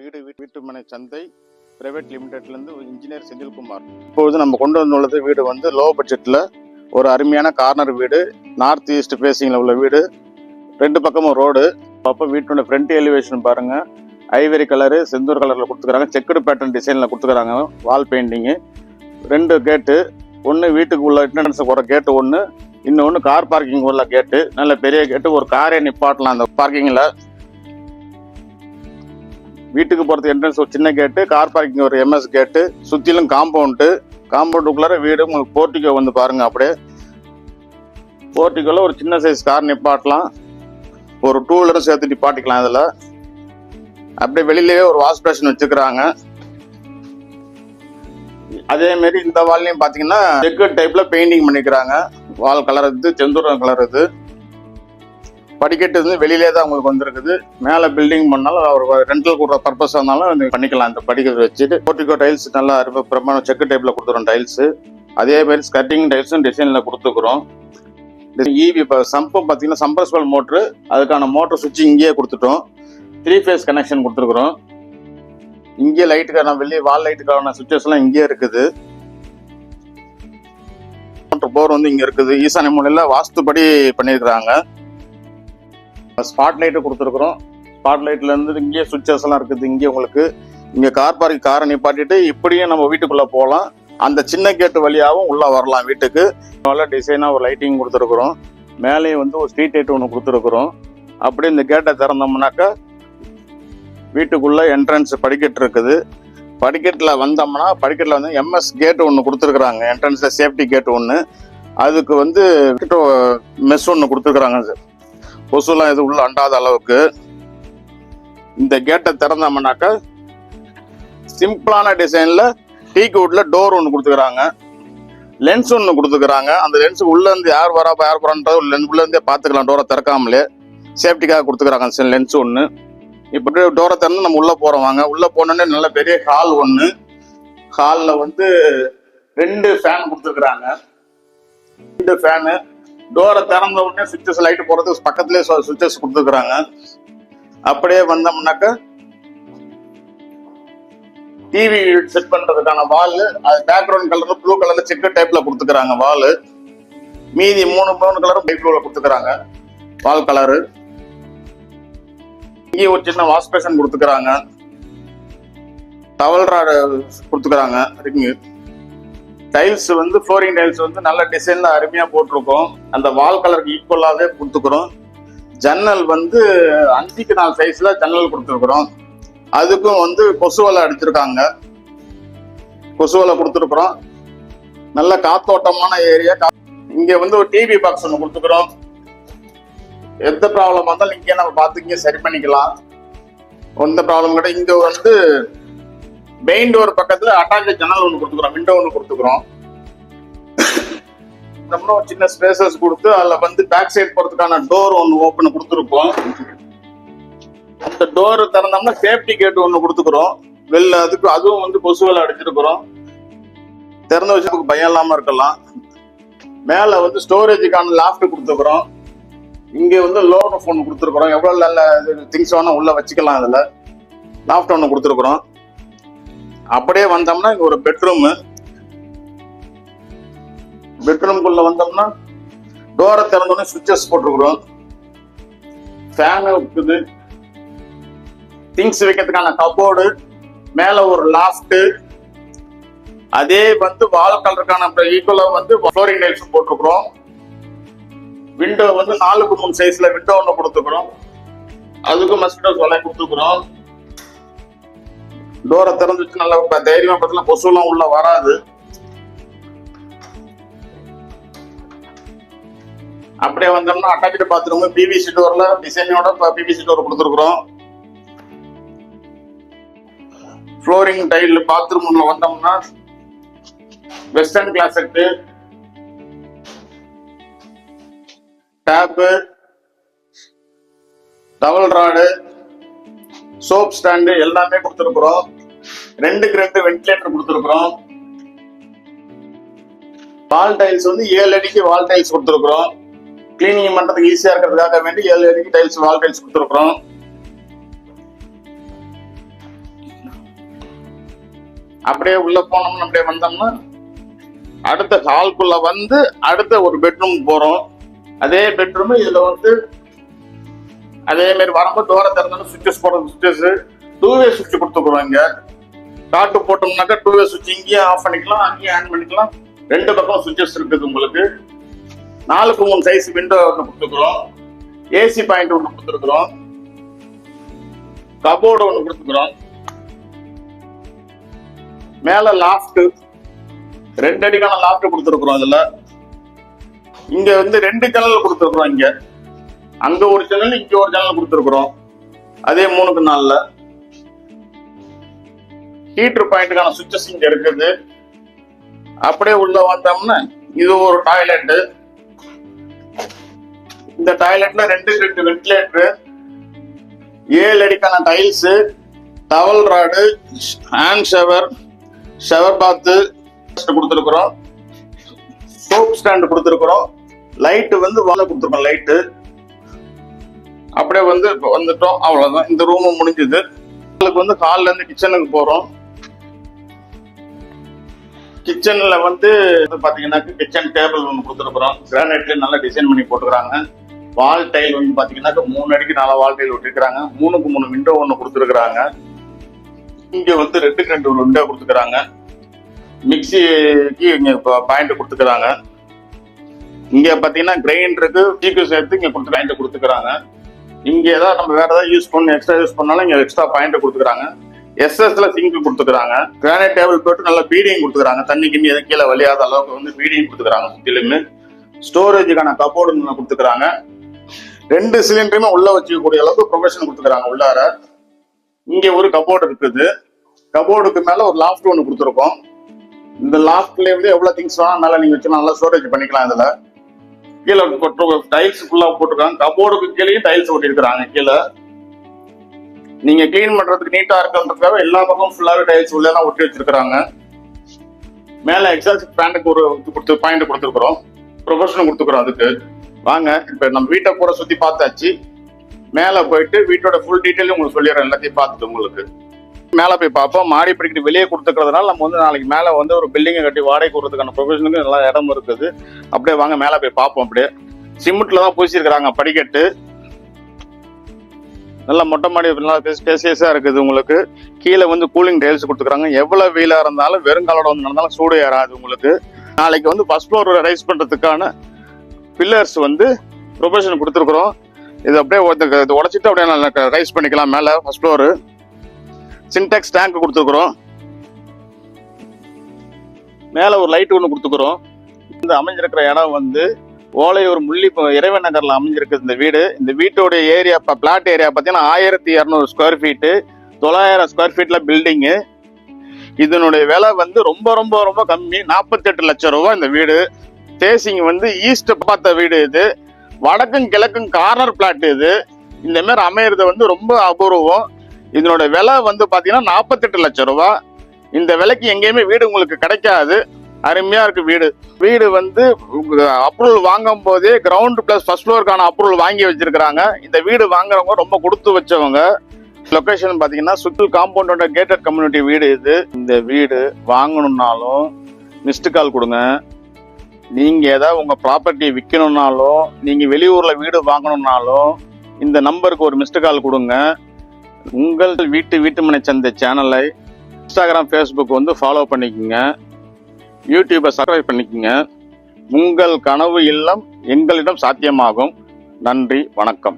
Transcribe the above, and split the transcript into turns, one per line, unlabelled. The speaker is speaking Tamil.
வீட்டுமனை சந்தை பிரைவேட் லிமிடெட்லேருந்து இன்ஜினியர் செந்தில்குமார். இப்பொழுது நம்ம கொண்டு வந்துள்ளது வீடு வந்து லோ பட்ஜெட்டில் ஒரு அருமையான கார்னர் வீடு, நார்த் ஈஸ்ட் ஃபேஸிங்கில் உள்ள வீடு, ரெண்டு பக்கமும் ரோடு. அப்போ வீட்டோட ஃப்ரண்ட் எலிவேஷன் பாருங்கள், ஐவரி கலரு செந்தூர் கலரில் கொடுத்துக்கிறாங்க, செக்குடு பேட்டர்ன் டிசைனில் கொடுத்துக்கிறாங்க. வால் பெயிண்டிங்கு, ரெண்டு கேட்டு, ஒன்று வீட்டுக்கு உள்ள என்ட்ரன்ஸுக்கு ஒரு கேட்டு ஒன்று, இன்னொன்று கார் பார்க்கிங் உள்ள கேட்டு, நல்ல பெரிய கேட்டு, ஒரு காரே நிப்பாட்டலாம் அந்த பார்க்கிங்கில். வீட்டுக்கு போகிறது என்ட்ரன்ஸ் ஒரு சின்ன கேட்டு, கார் பார்க்கிங் ஒரு எம்எஸ் கேட்டு, சுற்றிலும் காம்பவுண்டுக்குள்ளார வீடு. உங்களுக்கு போர்ட்டிகோ வந்து பாருங்கள், அப்படியே போர்ட்டிகோவில் ஒரு சின்ன சைஸ் கார் நிப்பாட்டலாம், ஒரு டூ வீலரும் சேர்த்து நிப்பாட்டிக்கலாம். இதில் அப்படியே வெளியிலேயே ஒரு வாஷ் பேஷன் வச்சுக்கிறாங்க. அதே மாதிரி இந்த வால்லையும் பார்த்தீங்கன்னா செக்குட் டைப்பில் பெயிண்டிங் பண்ணிக்கிறாங்க. வால் கலர் இது செந்தூர் கலர். இது படிக்கட்டு வந்து வெளியிலே தான் உங்களுக்கு வந்துருக்குது. மேலே பில்டிங் பண்ணாலும் அவர் ரெண்டல் கொடுக்குற பர்பஸாக இருந்தாலும் பண்ணிக்கலாம். இந்த படிக்கட்டு வச்சுட்டு போர்ட்டிகோ டைல்ஸ் நல்லா பிரமாணம் செக்கு டைப்பில் கொடுத்துறோம் டைல்ஸு. அதே மாதிரி ஸ்கட்டிங் டைல்ஸும் டிசைனில் கொடுத்துக்கிறோம். ஈவி சம்பு பார்த்தீங்கன்னா சம்பர்ஸ்வல் மோட்ரு, அதுக்கான மோட்டர் சுவிட்ச் இங்கேயே கொடுத்துட்டோம். 3 ஃபேஸ் கனெக்ஷன் கொடுத்துருக்குறோம். இங்கே லைட்டுக்கான வெளியே வால் லைட்டுக்கான சுவிட்சஸ் எல்லாம் இங்கே இருக்குது. போர் வந்து இங்கே இருக்குது. ஈசானி மூலையில் வாஸ்துபடி பண்ணியிருக்கிறாங்க. ஸ்பாட் லைட்டு கொடுத்துருக்குறோம். ஸ்பாட் லைட்ல இருந்து இங்கே சுவிட்சஸ் எல்லாம் இருக்குது. இங்கே உங்களுக்கு இங்கே கார் பார்க்கிங் காரை நிப்பாட்டிட்டு இப்படியும் நம்ம வீட்டுக்குள்ள போகலாம். அந்த சின்ன கேட்டு வழியாகவும் உள்ள வரலாம் வீட்டுக்கு. நல்ல டிசைனாக ஒரு லைட்டிங் கொடுத்துருக்குறோம். மேலேயும் வந்து ஒரு ஸ்ட்ரீட் லைட் ஒன்று கொடுத்துருக்குறோம். அப்படியே இந்த கேட்டை திறந்தோம்னாக்கா வீட்டுக்குள்ள என்ட்ரன்ஸ் படிக்கட்டு இருக்குது. படிக்கட்டில் வந்தோம்னா படிக்கட்டில் வந்து எம்எஸ் கேட்டு ஒன்று கொடுத்துருக்குறாங்க. என்ட்ரன்ஸில் சேஃப்டி கேட்டு ஒன்று, அதுக்கு வந்து மெஸ் ஒன்று கொடுத்துருக்குறாங்க. கொசுலாம் எதுவும் உள்ள அண்டாத அளவுக்கு. இந்த கேட்டை திறந்தோம்னாக்கா சிம்பிளான டிசைனில் டீக் வுட்ல டோர் ஒன்று கொடுத்துக்கிறாங்க. லென்ஸ் ஒன்று கொடுத்துக்கிறாங்க. அந்த லென்ஸுக்கு உள்ளேருந்து யார் போறான்றது உள்ளேருந்தே பார்த்துக்கலாம். டோரை திறக்காமலே சேஃப்டிக்காக கொடுத்துக்கிறாங்க லென்ஸ் ஒன்று. இப்படி டோரை திறந்து நம்ம உள்ளே போகிறோம். வாங்க உள்ளே போனோன்னே நல்ல பெரிய ஹால் ஒன்று. ஹாலில் வந்து 2 ஃபேன் கொடுத்துருக்குறாங்க. 2 ஃபேனு. டோரை திறந்த உடனே சுவிட்சஸ் லைட்டு போகிறதுக்கு பக்கத்துலேயே சுவிட்சஸ் கொடுத்துருக்குறாங்க. அப்படியே வந்தோம்னாக்கா டிவி செட் பண்ணுறதுக்கான வால், அது பேக்ரவுண்ட் கலர் ப்ளூ கலரில் செக்கு டைப்பில் கொடுத்துக்கிறாங்க வால். மீதி 3 கலரும் பைக் ப்ளூவில் கொடுத்துக்கிறாங்க வால் கலரு. இங்கே ஒரு சின்ன வாஷ் பேஷன் கொடுத்துக்கிறாங்க. டவல் ராடு கொடுத்துக்கிறாங்க. ரிங்கு டைல்ஸ் வந்து ஃப்ளோரிங் டைல்ஸ் வந்து நல்ல டிசைன்ல அருமையா போட்டிருக்கோம். அந்த வால் கலருக்கு ஈக்குவலாகவே கொடுத்துக்கிறோம். ஜன்னல் வந்து 5x 4 சைஸ்ல ஜன்னல் கொடுத்துருக்குறோம். அதுக்கும் வந்து கொசுவலை அடிச்சிருக்காங்க. கொசுவலை கொடுத்துருக்குறோம். நல்ல காத்தோட்டமான ஏரியா. இங்க வந்து ஒரு டிவி பாக்ஸ் ஒன்று கொடுத்துக்கிறோம். எந்த ப்ராப்ளம் வந்தாலும் இங்கே நம்ம பார்த்து இங்கே சரி பண்ணிக்கலாம். எந்த ப்ராப்ளம் கிடையாது. இங்க வந்து மெயின் டோர் பக்கத்துல அட்டாச் ஜன்னல் ஒன்று கொடுத்துக்கிறோம், விண்டோ ஒன்று கொடுத்துக்கிறோம். நம்மளும் ஒரு சின்ன ஸ்பேசஸ் கொடுத்து அதில் வந்து பேக் சைட் போறதுக்கான டோர் ஒன்று ஓப்பன் கொடுத்துருப்போம். அந்த டோர் திறந்தோம்னா சேஃப்டி கேட் ஒன்று கொடுத்துக்கிறோம். வெளில அதுவும் வந்து கொசுவலை அடிச்சிருக்கிறோம். திறந்து வச்சு பயம் இல்லாம இருக்கலாம். மேல வந்து ஸ்டோரேஜுக்கான லாஃப்ட் கொடுத்துக்கிறோம். இங்க வந்து லோன் ஃபோன் கொடுத்துருக்குறோம். எவ்வளவு நல்ல திங்ஸ் வேணா உள்ள வச்சுக்கலாம். இதுல லாஃப்ட் ஒன்று கொடுத்துருக்குறோம். அப்படியே வந்தோம்னா இங்க ஒரு பெட்ரூம். பெட்ரூம்குள்ள வந்தோம்னா டோரை திறந்தோடனே சுவிட்சஸ் போட்டிருக்கிறோம். ஃபேன் இருக்குது. திங்ஸ் வைக்கிறதுக்கான கபோர்டு, மேல ஒரு லாஃப்ட். அதே வந்து வால் கலருக்கான ஈக்குவலா வந்து ஃப்ளோரிங் டைல்ஸ் போட்டிருக்கிறோம். விண்டோ வந்து 4x 3 சைஸ்ல விண்டோ ஒன்று கொடுத்துக்கிறோம். அதுக்கும் மஸ்கிட்டோஸ் வலை கொடுத்துக்கிறோம். டோரை திறந்து வச்சு நல்லா தைரியமா பார்த்தீங்கன்னா கொசுலாம் உள்ள வராது. அப்படியே வந்தோம்னா அட்டாச்சு பாத்ரூம் பிவிசி டோர்ல டிசைனோட பிவிசி டோர் கொடுத்துருக்குறோம். ஃப்ளோரிங் டைல் பாத்ரூம்ல வந்தோம்னா western closet, tap, towel rod, soap stand எல்லாமே கொடுத்துருக்குறோம். 2க்கு 2 வென்டிலேட்டர் கொடுத்துருக்குறோம். வால் டைல்ஸ் வந்து 7 அடிக்கு வால் டைல்ஸ் கொடுத்துருக்குறோம். கிளீனிங் பண்றதுக்கு ஈஸியா இருக்கிறதுக்காக வேண்டி 7 அடிக்கு டைல்ஸ் வால் டைல்ஸ் கொடுத்துருக்குறோம். அப்படியே உள்ள போனோம்னா அப்படியே வந்தோம்னா அடுத்த ஹால்குள்ள வந்து அடுத்த ஒரு பெட்ரூம் போறோம். அதே பெட்ரூம் இதுல வந்து அதே மாதிரி வரும்போது டோரை திறந்தோம்னா சுவிட்சஸ் போடுறது சுவிட்சஸ் 2-வே சுவிட்ச் கொடுத்துக்கிறோம். இங்க காட்டு போட்டோம்னாக்கா 2-வே சுவிட்ச் இங்கேயும் ஆஃப் பண்ணிக்கலாம், அங்கேயும் ஆன் பண்ணிக்கலாம். 2 பக்கம் சுவிட்சஸ் இருக்குது உங்களுக்கு. 4x3 சைஸ் விண்டோ ஒன்று கொடுத்துக்கிறோம். ஏசி பாயிண்ட் ஒன்று கொடுத்துருக்குறோம். கபோர்டு ஒன்று கொடுத்துக்கிறோம். மேல லாஃப்ட் 2 அடிக்கான லாஃப்ட் கொடுத்துருக்குறோம். இதுல இங்க வந்து 2 ஜன்னல் கொடுத்துருக்குறோம். இங்க அங்க ஒரு ஜன்னல், இங்க ஒரு ஜன்னல் கொடுத்துருக்குறோம். அதே 3x4 ஹீட்டர் பாயிண்ட்டுக்கான சுவிட்சஸ் இங்க இருக்குது. அப்படியே உள்ள வந்தோம்னா இது ஒரு டாய்லெட். இந்த டாய்லெட்ல 2 வென்டிலேட்டர், 7 அடிக்கான tiles, towel rod, hand shower, shower பாத்து கொடுத்துருக்குறோம். சோப் ஸ்டாண்ட் கொடுத்துருக்குறோம். லைட் வந்து வாழ கொடுத்துருக்கோம். லைட்டு அப்படியே வந்து வந்துட்டோம். அவ்வளவுதான், இந்த ரூம் முடிஞ்சது. வந்து ஹால்ல இருந்து கிச்சனுக்கு போறோம். கிச்சன்ல வந்து பாத்தீங்கன்னா கிச்சன் டேபிள் ஒன்று கொடுத்துருக்குறோம். கிரானைட்ல நல்லா டிசைன் பண்ணி போட்டுக்கிறாங்க. வால் டைல் வந்து பாத்தீங்கன்னா 3 அடிக்கு 4 வால் டைல் விட்டுருக்காங்க. 3x3 விண்டோ ஒன்று கொடுத்துருக்குறாங்க. இங்க வந்து 2x2 ஒரு விண்டோ கொடுத்துக்கிறாங்க. மிக்சிக்கு இங்க பாயிண்ட் கொடுத்துக்கிறாங்க. இங்க பாத்தீங்கன்னா கிரைண்டருக்கு டீக்கு சேர்த்து இங்க பாயிண்ட் கொடுத்துக்கிறாங்க. இங்க ஏதாவது நம்ம வேற ஏதாவது எக்ஸ்ட்ரா யூஸ் பண்ணாலும் இங்க எக்ஸ்ட்ரா பாயிண்ட் கொடுத்துக்கிறாங்க. எஸ்எஸ்ல சிங்க் கொடுத்துக்கிறாங்க. கிரானைட் டேபிள் போட்டு நல்லா பீடிங் கொடுத்துக்கிறாங்க. தண்ணி கிண்ணி எதுவும் கீழே வழியாத அளவுக்கு வந்து பீடிங் கொடுத்துக்கிறாங்க. சுத்திலுமே ஸ்டோரேஜுக்கான கபோர்டு கொடுத்துக்கிறாங்க. 2 சிலிண்டருமே உள்ள வச்சுக்கக்கூடிய அளவுக்கு ப்ரொவிஷன் கொடுத்துக்கிறாங்க உள்ளார. இங்க ஒரு கபோர்டு இருக்குது. கபோர்டுக்கு மேல ஒரு லாஃப்ட் ஒன்று கொடுத்துருக்கோம். இந்த லாஃப்ட்ல வந்து எவ்வளவு திங்ஸ் வேணாலும் மேல நீங்க வச்சு நல்லா ஸ்டோரேஜ் பண்ணிக்கலாம். இதுல கீழே டைல்ஸ் ஃபுல்லா போட்டுருக்காங்க. கபோர்டுக்கு கீழே டைல்ஸ் ஒட்டிருக்காங்க. கீழே நீங்க கிளீன் பண்றதுக்கு நீட்டா இருக்குன்றதுக்காக எல்லா பக்கம் ஃபுல்லாவே டைல்ஸ் உள்ள ஒட்டி வச்சிருக்காங்க. மேல எக்ஸாஸ்ட் ஃபேனுக்கு ஒரு பாயிண்ட் கொடுத்துருக்குறோம். ப்ரொபோஷன் கொடுத்துக்கிறோம். அதுக்கு வாங்க இப்ப நம்ம வீட்டை கூட சுத்தி பார்த்தாச்சு. மேல போயிட்டு வீட்டோட ஃபுல் டீட்டெயிலும் உங்களுக்கு சொல்லிடுறேன். எல்லாத்தையும் பார்த்துட்டு உங்களுக்கு மேல போய் பார்ப்போம். மாடி படிக்கிட்டு வெளியே கொடுத்துக்கிறதுனால நம்ம வந்து நாளைக்கு மேல வந்து ஒரு பில்டிங்கை கட்டி வாடகை கொடுறதுக்கான ப்ரொவிஷனுக்கு நல்லா இடம் இருக்குது. அப்படியே வாங்க மேல போய் பார்ப்போம். அப்படியே சிமெண்ட்ல தான் பூசிருக்கிறாங்க படிக்கட்டு. நல்லா மொட்டை மாடி நல்லா ஸ்பேசியஸா இருக்குது. உங்களுக்கு கீழே வந்து கூலிங் டைல்ஸ் கொடுத்துக்கிறாங்க. எவ்வளவு வெயிலா இருந்தாலும் வெறுங்காலோட வந்து நடந்தாலும் சூடு ஏறாது. உங்களுக்கு நாளைக்கு வந்து ஃபர்ஸ்ட் ஃப்ளோர் ரைஸ் பண்றதுக்கான பில்லர்ஸ் வந்து ப்ரொபோஷன் கொடுத்துருக்குறோம். இது அப்படியே உடைச்சிட்டு அப்படியே நல்லா ரைஸ் பண்ணிக்கலாம். மேல ஃபர்ஸ்ட் ஃப்ளோர் சின்டெக்ஸ் டேங்க் கொடுத்துருக்குறோம். மேல ஒரு லைட் ஒன்று கொடுத்துக்கிறோம். இந்த அமைஞ்சிருக்கிற இடம் வந்து ஓலையூர் முள்ளி இறைவன் நகர்ல அமைஞ்சிருக்கு இந்த வீடு. இந்த வீட்டோட ஏரியா பிளாட் ஏரியா பார்த்தீங்கன்னா 1200 ஸ்கொயர் ஃபீட்டு, 900 ஸ்கொயர் ஃபீட்ல பில்டிங்கு. இதனுடைய விலை வந்து ரொம்ப ரொம்ப ரொம்ப கம்மி, 48 லட்சம் ரூபாய் இந்த வீடு. ஃபேசிங் வந்து ஈஸ்ட் பார்த்த வீடு இது. வடக்கும் கிழக்கும் கார்னர் பிளாட் இது. இந்த மாதிரி அமையிறது வந்து ரொம்ப அபூர்வம். இதனோட விலை வந்து பாத்தீங்கன்னா 48 லட்சம் ரூபாய். இந்த விலைக்கு எங்கேயுமே வீடு உங்களுக்கு கிடைக்காது. அருமையா இருக்கு வீடு. வீடு வந்து அப்ரூவல் வாங்கும் போதே கிரவுண்ட் பிளஸ் ஃபர்ஸ்ட் ஃப்ளோருக்கான அப்ரூவல் வாங்கி வச்சிருக்காங்க. இந்த வீடு வாங்குறவங்க ரொம்ப கொடுத்து வச்சவங்க. லொகேஷன் பாத்தீங்கன்னா சுற்று காம்பவுண்டோட கேட்டட் கம்யூனிட்டி வீடு இது. இந்த வீடு வாங்கணும்னாலும் மிஸ்டு கால் கொடுங்க. நீங்க ஏதாவது உங்க ப்ராப்பர்ட்டியை விற்கணும்னாலும், நீங்க வெளியூர்ல வீடு வாங்கணும்னாலும் இந்த நம்பருக்கு ஒரு மிஸ்டு கால் கொடுங்க. உங்கள் வீட்டுமனை சந்தை சேனலை இன்ஸ்டாகிராம், ஃபேஸ்புக் வந்து ஃபாலோ பண்ணிக்கோங்க. யூடியூபை சப்ஸ்கிரைப் பண்ணிக்கோங்க. உங்கள் கனவு இல்லம் எங்களிடம் சாத்தியமாகும். நன்றி, வணக்கம்.